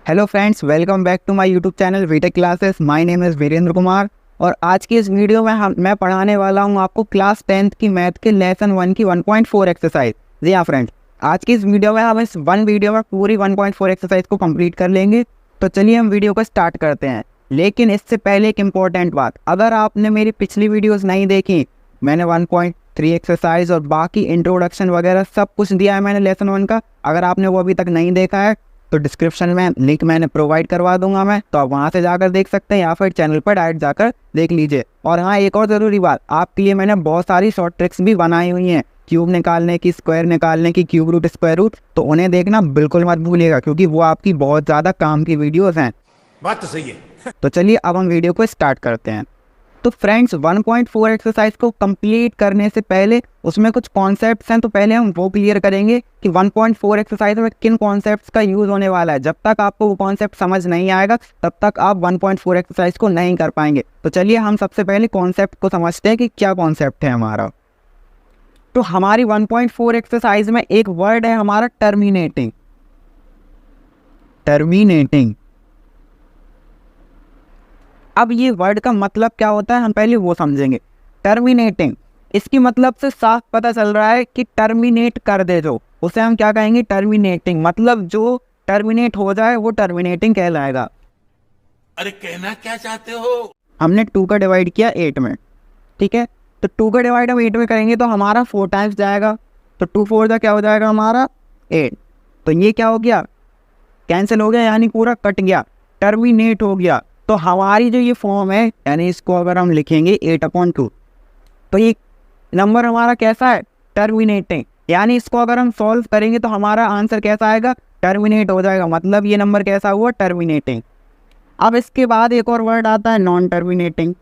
Hello friends, welcome back to my YouTube channel VTech classes. My name is Virendra Kumar और आज की इस video में मैं पढ़ाने वाला हूं आपको क्लास 10th की मैथ के लेसन 1 की 1.4 एक्सरसाइज। जी हाँ फ्रेंड्स, आज की इस वीडियो में हम इस वन वीडियो में पूरी 1.4 एक्सरसाइज को कंप्लीट कर लेंगे। तो चलिए हम वीडियो को स्टार्ट करते हैं। लेकिन इससे पहले एक इम्पॉर्टेंट बात, अगर आपने मेरी पिछली वीडियोज़ नहीं देखी, मैंने 1.3 एक्सरसाइज और बाकी इंट्रोडक्शन वगैरह सब कुछ दिया है मैंने लेसन 1 का। अगर आपने वो अभी तक नहीं देखा है तो डिस्क्रिप्शन में लिंक मैंने प्रोवाइड करवा दूंगा मैं, तो आप वहां से जाकर देख सकते हैं या फिर चैनल पर डायरेक्ट जाकर देख लीजिए। और हाँ, एक और ज़रूरी बात, आपके लिए मैंने बहुत सारी शॉर्ट ट्रिक्स भी बनाई हुई हैं, क्यूब निकालने की, स्क्वायर निकालने की, क्यूब रूट, स्क्वायर रूट, तो उन्हें देखना बिल्कुल मत भूलिएगा क्योंकि वो आपकी बहुत ज़्यादा काम की वीडियोज़ हैं। बात तो सही है। तो चलिए अब हम वीडियो को स्टार्ट करते हैं। तो फ्रेंड्स, 1.4 एक्सरसाइज को कंप्लीट करने से पहले उसमें कुछ कॉन्सेप्ट्स हैं, तो पहले हम वो क्लियर करेंगे कि 1.4 एक्सरसाइज में किन कॉन्सेप्ट्स का यूज़ होने वाला है। जब तक आपको वो कॉन्सेप्ट समझ नहीं आएगा तब तक आप 1.4 एक्सरसाइज को नहीं कर पाएंगे। तो चलिए हम सबसे पहले कॉन्सेप्ट को समझते हैं कि क्या कॉन्सेप्ट है हमारा। तो हमारी 1.4 एक्सरसाइज में एक वर्ड है हमारा टर्मिनेटिंग। टर्मिनेटिंग, अब ये वर्ड का मतलब क्या होता है हम पहले वो समझेंगे। टर्मिनेटिंग, इसकी मतलब से साफ पता चल रहा है कि टर्मिनेट कर दे, जो उसे हम क्या कहेंगे, टर्मिनेटिंग। मतलब जो टर्मिनेट हो जाए वो टर्मिनेटिंग कहलाएगा। अरे कहना क्या चाहते हो? हमने 2 का डिवाइड किया 8 में, ठीक है। तो 2 का डिवाइड हम 8 में करेंगे तो हमारा 4 टाइम्स जाएगा, तो 2 4 का क्या हो जाएगा हमारा 8। तो ये क्या हो गया, कैंसिल हो गया, यानी पूरा कट गया, टर्मिनेट हो गया। तो हमारी जो ये फॉर्म है, यानी इसको अगर हम लिखेंगे 8/2, तो ये नंबर हमारा कैसा है, टर्मिनेटिंग। यानी इसको अगर हम सॉल्व करेंगे तो हमारा आंसर कैसा आएगा, टर्मिनेट हो जाएगा। मतलब ये नंबर कैसा हुआ, टर्मिनेटिंग। अब इसके बाद एक और वर्ड आता है नॉन टर्मिनेटिंग।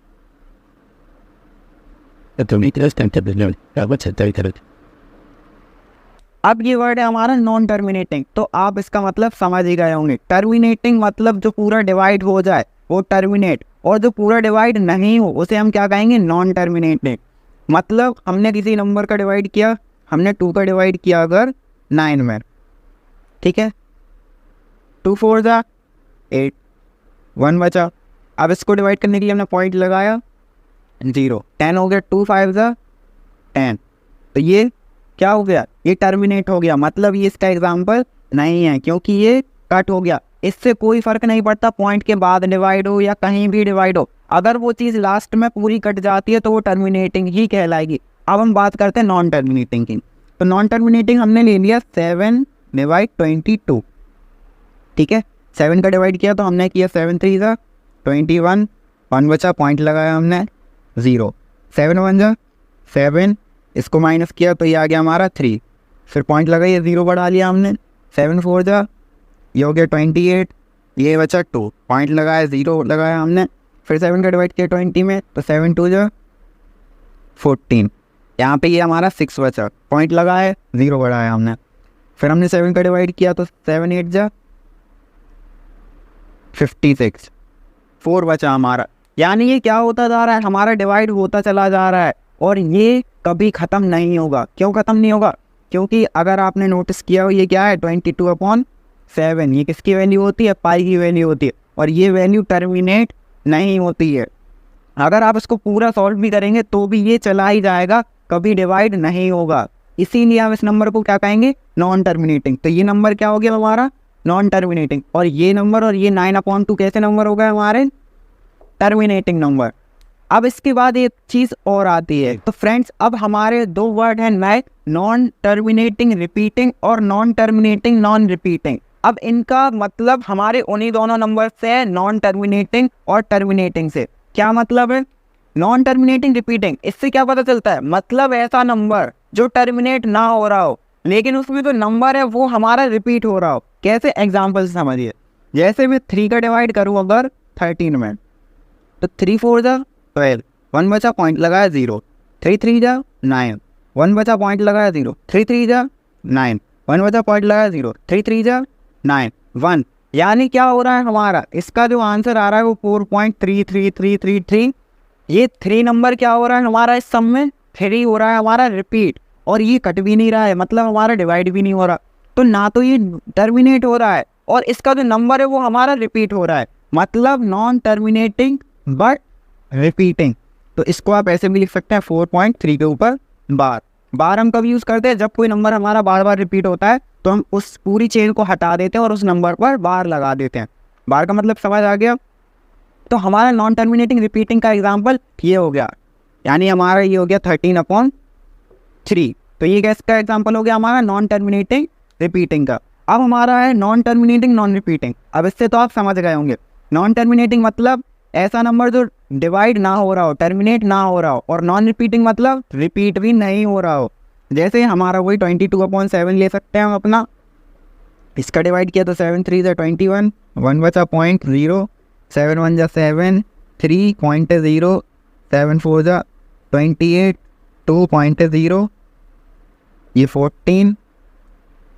अब ये वर्ड है हमारा नॉन टर्मिनेटिंग, तो आप इसका मतलब समझ ही गए होंगे। टर्मिनेटिंग मतलब जो पूरा डिवाइड हो जाए वो टर्मिनेट, और जो पूरा डिवाइड नहीं हो उसे हम क्या कहेंगे, नॉन टर्मिनेटिंग। मतलब हमने किसी नंबर का डिवाइड किया, हमने 2 का डिवाइड किया अगर 9 में, ठीक है, 2 4 जा 8, 1 बचा। अब इसको डिवाइड करने के लिए हमने पॉइंट लगाया 0, 10 हो गया, 2 5 जा 10। तो ये क्या हो गया, ये टर्मिनेट हो गया। मतलब ये इसका एग्जाम्पल नहीं है क्योंकि ये कट हो गया। इससे कोई फर्क नहीं पड़ता पॉइंट के बाद डिवाइड हो या कहीं भी डिवाइड हो, अगर वो चीज़ लास्ट में पूरी कट जाती है तो वो टर्मिनेटिंग ही कहलाएगी। अब हम बात करते हैं नॉन टर्मिनेटिंग की। तो नॉन टर्मिनेटिंग हमने ले लिया 7/22, ठीक है। 7 का डिवाइड किया तो हमने किया 7 3 जा 21, 1 बचा, पॉइंट लगाया हमने 0, 7 1 जा 7, इसको माइनस किया तो ये आ गया हमारा 3, फिर पॉइंट लगाइए 0 बढ़ा लिया हमने, 7 4 जा, ये हो गया 28, ये बचा 2, पॉइंट लगाया 0 लगाया हमने, फिर 7 का डिवाइड किया 20 में तो 7 2 जा 14, यहाँ पे ये हमारा 6 बचा, पॉइंट लगाया 0 बढ़ाया हमने, फिर हमने 7 का डिवाइड किया तो 7 8 जा 56, 4 बचा हमारा। यानी ये क्या होता जा रहा है, हमारा डिवाइड होता चला जा रहा है और ये कभी ख़त्म नहीं होगा। क्यों ख़त्म नहीं होगा, क्योंकि अगर आपने नोटिस किया हो ये क्या है, 22/7, ये किसकी वैल्यू होती है, पाई की वैल्यू होती है, और ये वैल्यू टर्मिनेट नहीं होती है। अगर आप इसको पूरा सॉल्व भी करेंगे तो भी ये चला ही जाएगा, कभी डिवाइड नहीं होगा। इसीलिए हम इस नंबर को क्या कहेंगे, नॉन टर्मिनेटिंग। तो ये नंबर क्या हो गया हमारा, नॉन टर्मिनेटिंग। और ये नंबर और ये 9/2 कैसे नंबर हो गए हमारे, टर्मिनेटिंग नंबर। अब इसके बाद एक चीज़ और आती है। तो फ्रेंड्स, अब हमारे 2 वर्ड हैं नए, नॉन टर्मिनेटिंग रिपीटिंग और नॉन टर्मिनेटिंग नॉन रिपीटिंग। अब इनका मतलब हमारे उन्हीं दोनों नंबर से है, नॉन टर्मिनेटिंग और टर्मिनेटिंग से। क्या मतलब है, नॉन टर्मिनेटिंग रिपीटिंग, इससे क्या पता चलता है, मतलब ऐसा नंबर जो टर्मिनेट ना हो रहा हो लेकिन उसमें जो नंबर है वो हमारा रिपीट हो रहा हो। कैसे, एग्जाम्पल समझिए। जैसे मैं 3 का डिवाइड करूँ अगर 13 में, तो 3 4 जा 12, 1 बचा, पॉइंट लगाया 0, 3 3 जा 9, 1 बचा, पॉइंट लगाया 0, 3 3 जा 9, 1 बचा, पॉइंट लगाया 0, 3 3 जा 9 1। यानी क्या हो रहा है हमारा, इसका जो आंसर आ रहा है वो 4.33333। ये 3 नंबर क्या हो रहा है हमारा, इस सम में 3 हो रहा है हमारा रिपीट, और ये कट भी नहीं रहा है, मतलब हमारा डिवाइड भी नहीं हो रहा। तो ना तो ये टर्मिनेट हो रहा है और इसका जो नंबर है वो हमारा रिपीट हो रहा है, मतलब नॉन टर्मिनेटिंग बट रिपीटिंग। तो इसको आप ऐसे भी लिख सकते हैं 4.3 के ऊपर बार। बार हम कब यूज़ करते हैं, जब कोई नंबर हमारा बार बार रिपीट होता है तो हम उस पूरी चेन को हटा देते हैं और उस नंबर पर बार लगा देते हैं। बार का मतलब समझ आ गया। तो हमारा नॉन टर्मिनेटिंग रिपीटिंग का एग्जाम्पल ये हो गया, यानी हमारा ये हो गया 13/3। तो ये किसका एग्जाम्पल हो गया, हमारा नॉन टर्मिनेटिंग रिपीटिंग का। अब हमारा है नॉन टर्मिनेटिंग नॉन रिपीटिंग। अब इससे तो आप समझ गए होंगे, नॉन टर्मिनेटिंग मतलब ऐसा नंबर जो डिवाइड ना हो रहा हो, टर्मिनेट ना हो रहा हो, और नॉन रिपीटिंग मतलब रिपीट भी नहीं हो रहा हो। जैसे हमारा वही 22/7 ले सकते हैं हम अपना, इसका डिवाइड किया तो 7 3 21, 1 बचा 0.0, 7 1 7, 3.0, 7 4 28, 2.0, ये 14,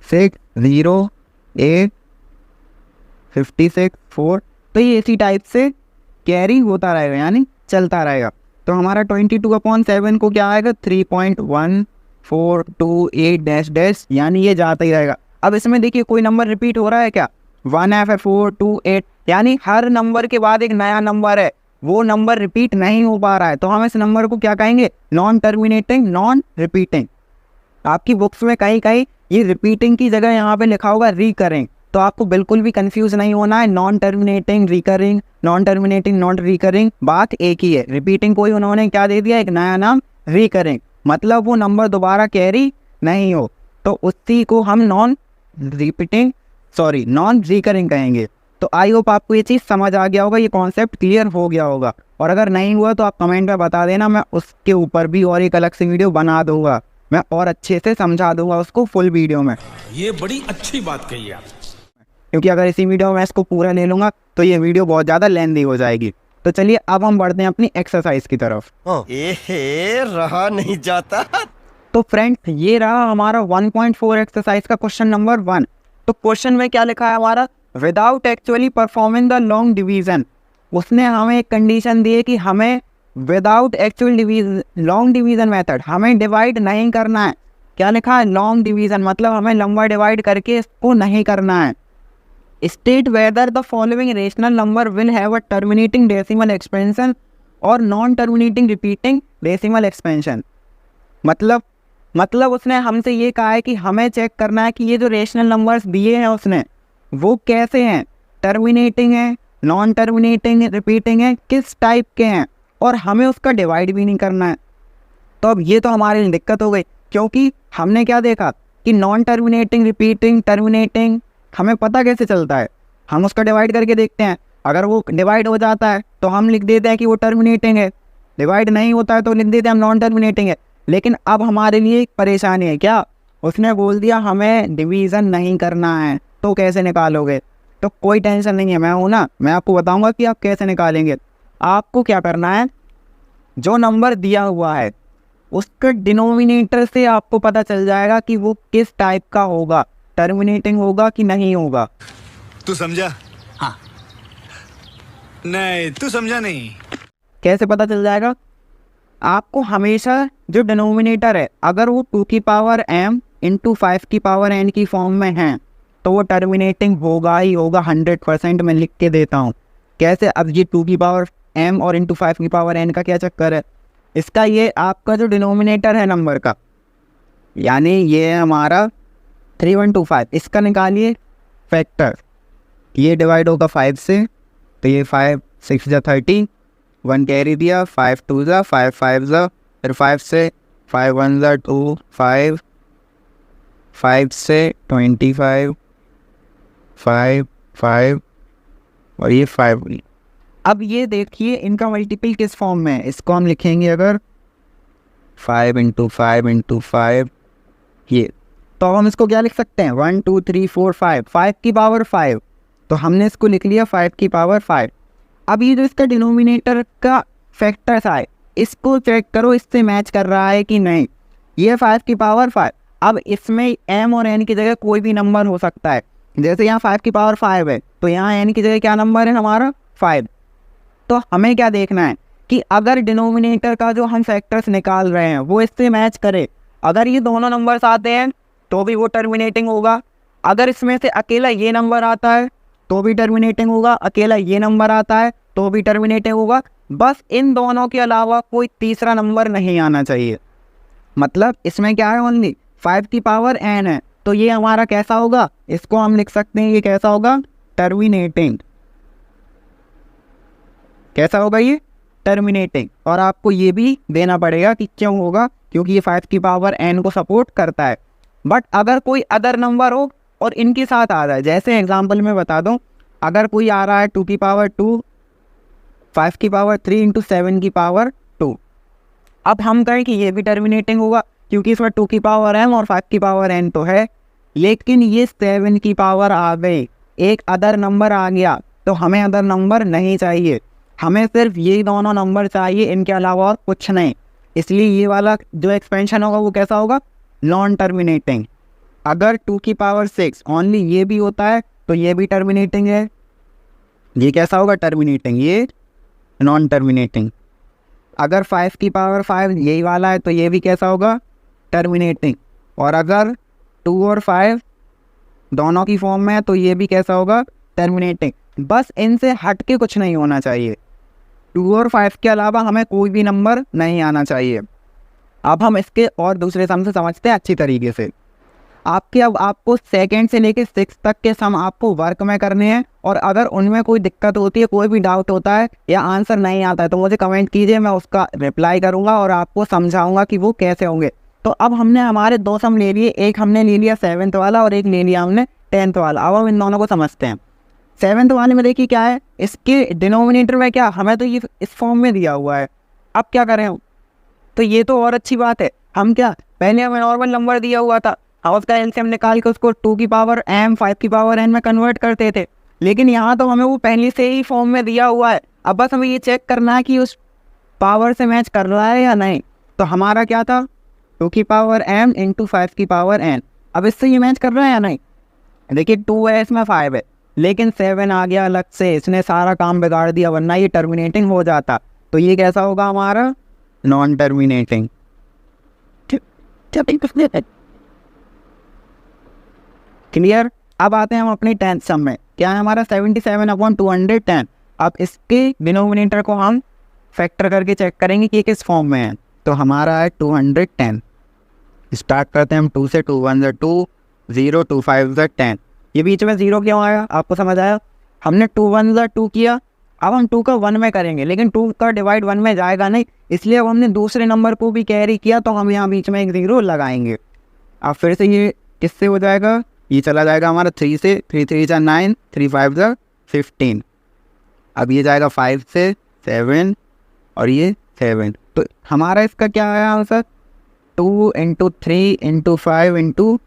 6 0 8, 56 4। तो ये इसी टाइप से कैरी होता रहेगा, यानी चलता रहेगा। तो हमारा 22/7 को क्या आएगा 3.1428 डैश डैश, यानी ये जाता ही रहेगा। अब इसमें देखिए कोई नंबर रिपीट हो रहा है क्या, 1F 4 2 8, यानी हर नंबर के बाद एक नया नंबर है, वो नंबर रिपीट नहीं हो पा रहा है। तो हम इस नंबर को क्या कहेंगे, नॉन टर्मिनेटिंग नॉन रिपीटिंग। आपकी बुक्स में कहीं कहीं ये रिपीटिंग की जगह यहाँ पे लिखा होगा रिकरिंग, तो आपको बिल्कुल भी कंफ्यूज नहीं होना है। Non terminating recurring, non terminating non recurring, बात एक ही है। रिपीटिंग को ही उन्होंने क्या दे दिया, एक नया नाम रिकरिंग, मतलब वो नंबर दोबारा कैरी नहीं हो, तो उसी को हम नॉन रिकरिंग कहेंगे। तो आई होप आपको ये चीज़ समझ आ गया होगा, ये कॉन्सेप्ट क्लियर हो गया होगा। और अगर नहीं हुआ तो आप कमेंट में बता देना, मैं उसके ऊपर भी और एक अलग से वीडियो बना दूंगा, मैं और अच्छे से समझा दूंगा उसको फुल वीडियो में। ये बड़ी अच्छी बात कही आप, क्योंकि अगर इसी वीडियो में इसको पूरा ले लूँगा तो ये वीडियो बहुत ज़्यादा लेंदी हो जाएगी। तो चलिए अब हम बढ़ते हैं अपनी एक्सरसाइज की तरफ। एहे रहा नहीं जाता। तो फ्रेंड्स ये रहा हमारा 1.4 एक्सरसाइज का क्वेश्चन नंबर 1। तो क्वेश्चन में क्या लिखा है हमारा, without actually performing the long division. उसने हमें एक कंडीशन दी है कि हमें without actual division, long division method, हमें डिवाइड नहीं करना है। क्या लिखा है, लॉन्ग डिवीजन, मतलब हमें लंबा डिवाइड करके इसको नहीं करना है। State whether the following rational number will have a terminating decimal expansion और non terminating repeating decimal expansion. मतलब उसने हमसे ये कहा है कि हमें चेक करना है कि ये जो रेशनल नंबर्स दिए हैं उसने, वो कैसे हैं, टर्मिनेटिंग है, नॉन टर्मिनेटिंग, रिपीटिंग है, किस टाइप के हैं, और हमें उसका डिवाइड भी नहीं करना है। तो अब ये तो हमारे लिए दिक्कत हो गई, क्योंकि हमने क्या देखा कि नॉन टर्मिनेटिंग, रिपीटिंग, टर्मिनेटिंग हमें पता कैसे चलता है, हम उसका डिवाइड करके देखते हैं। अगर वो डिवाइड हो जाता है तो हम लिख देते हैं कि वो टर्मिनेटिंग है, डिवाइड नहीं होता है तो लिख देते हैं हम नॉन टर्मिनेटिंग है। लेकिन अब हमारे लिए एक परेशानी है, क्या, उसने बोल दिया हमें डिवीज़न नहीं करना है, तो कैसे निकालोगे। तो कोई टेंशन नहीं है, मैं हूँ ना, मैं आपको बताऊंगा कि आप कैसे निकालेंगे। आपको क्या करना है, जो नंबर दिया हुआ है उसके डिनोमिनेटर से आपको पता चल जाएगा कि वो किस टाइप का होगा, टर्मिनेटिंग होगा कि नहीं होगा। तू समझा? हाँ। नहीं तू समझा नहीं। कैसे पता चल जाएगा, आपको हमेशा जो डिनोमिनेटर है अगर वो 2 की पावर m इंटू 5 की पावर n की फॉर्म में है तो वो टर्मिनेटिंग होगा ही होगा, 100% मैं लिख के देता हूँ। कैसे, अब ये 2 की पावर m और इंटू 5 की पावर n का क्या चक्कर है, इसका ये आपका जो डिनोमिनेटर है नंबर का, यानी ये है हमारा 3125, इसका निकालिए फैक्टर, ये डिवाइड होगा 5 से, तो ये 5 6 जा 30, 1 कैरी दिया, 5 2 जा 5 5 जा, फिर 5 से 5 1 जा 2 5, 5 से 25 5 5 और ये 5। अब ये देखिए इनका मल्टीपल किस फॉर्म में है, इसको हम लिखेंगे अगर 5 इंटू 5 इंटू 5, ये तो हम इसको क्या लिख सकते हैं 1 2 3 4 5, 5 की पावर 5, तो हमने इसको लिख लिया 5 की पावर 5। अब ये जो इसका डिनोमिनेटर का फैक्टर्स आए, इसको चेक करो इससे मैच कर रहा है कि नहीं। ये 5 की पावर 5, अब इसमें m और n की जगह कोई भी नंबर हो सकता है। जैसे यहाँ 5 की पावर 5 है तो यहाँ n की जगह क्या नंबर है हमारा 5। तो हमें क्या देखना है कि अगर डिनोमिनेटर का जो हम फैक्टर्स निकाल रहे हैं वो इससे मैच करे। अगर ये दोनों नंबर्स आते हैं तो भी वो टर्मिनेटिंग होगा, अगर इसमें से अकेला ये नंबर आता है तो भी टर्मिनेटिंग होगा, अकेला ये नंबर आता है तो भी टर्मिनेटिंग होगा, बस इन दोनों के अलावा कोई तीसरा नंबर नहीं आना चाहिए। मतलब इसमें क्या है, ओनली 5 की पावर n है, तो ये हमारा कैसा होगा, इसको हम लिख सकते हैं, ये कैसा होगा, टर्मिनेटिंग। कैसा होगा ये, टर्मिनेटिंग। और आपको ये भी देना पड़ेगा कि क्यों होगा, क्योंकि ये 5 की पावर n को सपोर्ट करता है। बट अगर कोई अदर नंबर हो और इनके साथ आ जाए, जैसे एग्जांपल में बता दूं, अगर कोई आ रहा है 2 की पावर 2, 5 की पावर 3 इंटू 7 की पावर 2, अब हम कहें कि ये भी टर्मिनेटिंग होगा क्योंकि इसमें 2 की पावर m और 5 की पावर n तो है, लेकिन ये 7 की पावर आ गई, एक अदर नंबर आ गया, तो हमें अदर नंबर नहीं चाहिए, हमें सिर्फ ये दोनों नंबर चाहिए, इनके अलावा और कुछ नहीं। इसलिए ये वाला जो एक्सपेंशन होगा वो कैसा होगा, नॉन टर्मिनेटिंग। अगर 2 की पावर 6 ओनली ये भी होता है तो ये भी टर्मिनेटिंग है, ये कैसा होगा, टर्मिनेटिंग, ये नॉन टर्मिनेटिंग। अगर 5 की पावर 5 यही वाला है तो ये भी कैसा होगा, टर्मिनेटिंग। और अगर 2 और 5 दोनों की फॉर्म में है तो ये भी कैसा होगा, टर्मिनेटिंग। बस इनसे हट के कुछ नहीं होना चाहिए, 2 और 5 के अलावा हमें कोई भी नंबर नहीं आना चाहिए। अब हम इसके और दूसरे सम से समझते हैं अच्छी तरीके से। अब आपको सेकंड से लेके 6 तक के सम आपको वर्क में करने हैं, और अगर उनमें कोई दिक्कत होती है, कोई भी डाउट होता है या आंसर नहीं आता है तो मुझे कमेंट कीजिए, मैं उसका रिप्लाई करूंगा और आपको समझाऊंगा कि वो कैसे होंगे। तो अब हमने हमारे 2 सम ले लिए, एक हमने ले लिया 7th वाला और एक ले लिया हमने 10th वाला। अब हम इन दोनों को समझते हैं। 7th वाले में देखिए क्या है, इसके डिनोमिनेटर में क्या, हमें तो ये इस फॉर्म में दिया हुआ है। अब क्या करें हम, तो ये तो और अच्छी बात है, हम क्या, पहले हमें नॉर्मल नंबर दिया हुआ था, हम उसका एलसीएम निकाल के उसको 2 की पावर m 5 की पावर n में कन्वर्ट करते थे, लेकिन यहाँ तो हमें वो पहले से ही फॉर्म में दिया हुआ है। अब बस हमें ये चेक करना है कि उस पावर से मैच कर रहा है या नहीं। तो हमारा क्या था, 2 की पावर m इंटू 5 की पावर n। अब इससे ये मैच कर रहा है या नहीं, देखिए 2 है, इसमें 5 है, लेकिन 7 आ गया अलग से, इसने सारा काम बिगाड़ दिया, वरना ये टर्मिनेटिंग हो जाता। तो ये कैसा होगा हमारा, नॉन टर्मिनेटिंग। क्लियर। अब आते हैं हम अपनी 10th सम में, क्या है हमारा 77/210। अब इसके डिनोमिनेटर को हम फैक्टर करके चेक करेंगे कि ये किस फॉर्म में है। तो हमारा है 210, स्टार्ट करते हैं हम 2 से, 2 1 2, 0 2 5 10। ये बीच में 0 क्यों आया, आपको समझ आया, हमने 2 1 2 किया, अब हम 2 का 1 में करेंगे, लेकिन 2 का डिवाइड 1 में जाएगा नहीं, इसलिए अब हमने दूसरे नंबर को भी कैरी किया, तो हम यहाँ बीच में एक 0 लगाएंगे। अब फिर से ये किससे हो जाएगा, ये चला जाएगा हमारा 3 से, 3 3 जा 9, 3 5 जा 15। अब ये जाएगा 5 से 7 और ये 7, तो हमारा इसका क्या आया आंसर, 2 इंटू 3 इंटू 5 इंटू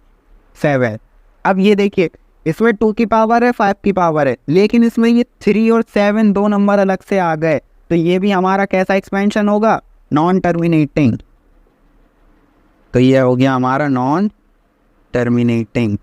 7। अब ये देखिए, इसमें 2 की पावर है, 5 की पावर है, लेकिन इसमें ये 3 और 7 दो नंबर अलग से आ गए, तो ये भी हमारा कैसा एक्सपेंशन होगा, नॉन टर्मिनेटिंग। तो ये हो गया हमारा नॉन टर्मिनेटिंग।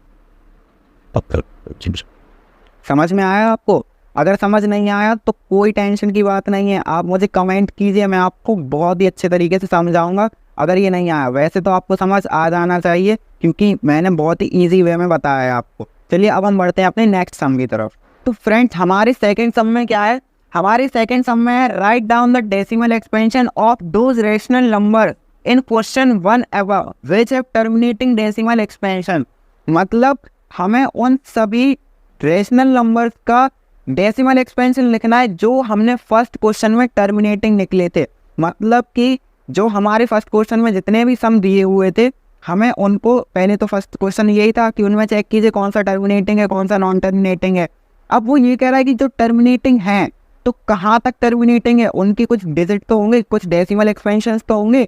समझ में आया आपको? अगर समझ नहीं आया तो कोई टेंशन की बात नहीं है, आप मुझे कमेंट कीजिए, मैं आपको बहुत ही अच्छे तरीके से समझाऊंगा। अगर ये नहीं आया, वैसे तो आपको समझ आ जाना चाहिए क्योंकि मैंने बहुत ही इजी वे में बताया है आपको। चलिए अब हम बढ़ते हैं अपने नेक्स्ट सम की तरफ। तो फ्रेंड्स, हमारे सेकंड सम में क्या है, हमारे सेकंड सम में है write down the decimal expansion of those rational number in question 1 above which have terminating decimal expansion. मतलब हमें उन सभी रेशनल नंबर्स का डेसिमल एक्सपेंशन लिखना है जो हमने फर्स्ट क्वेश्चन में टर्मिनेटिंग निकले थे। मतलब कि जो हमारे फर्स्ट क्वेश्चन में जितने भी सम दिए हुए थे, हमें उनको, पहले तो फर्स्ट क्वेश्चन यही था कि उनमें चेक कीजिए कौन सा टर्मिनेटिंग है, कौन सा नॉन टर्मिनेटिंग है। अब वो ये कह रहा है कि जो टर्मिनेटिंग है तो कहाँ तक टर्मिनेटिंग है, उनकी कुछ डिजिट तो होंगे, कुछ डेसिमल एक्सपेंशन तो होंगे।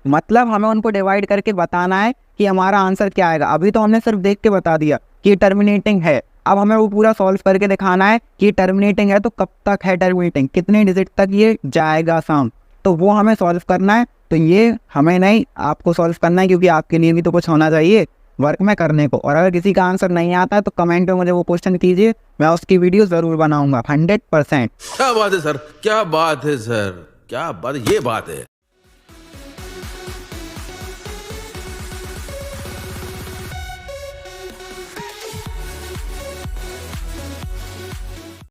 मतलब हमें उनको डिवाइड करके बताना है कि हमारा आंसर क्या आएगा। अभी तो हमने सिर्फ देख के बता दिया कि टर्मिनेटिंग है, अब हमें वो पूरा सॉल्व करके दिखाना है कि टर्मिनेटिंग है तो कब तक है टर्मिनेटिंग, कितने डिजिट तक ये जाएगा सम, तो वो हमें सॉल्व करना है। तो ये हमें नहीं, आपको सॉल्व करना है, क्योंकि आपके लिए भी तो कुछ होना चाहिए वर्क में करने को। और अगर किसी का आंसर नहीं आता है तो कमेंट में मुझे वो क्वेश्चन कीजिए, मैं उसकी वीडियो ज़रूर बनाऊंगा 100%। क्या बात है सर, क्या बात है सर, क्या बात, ये बात है।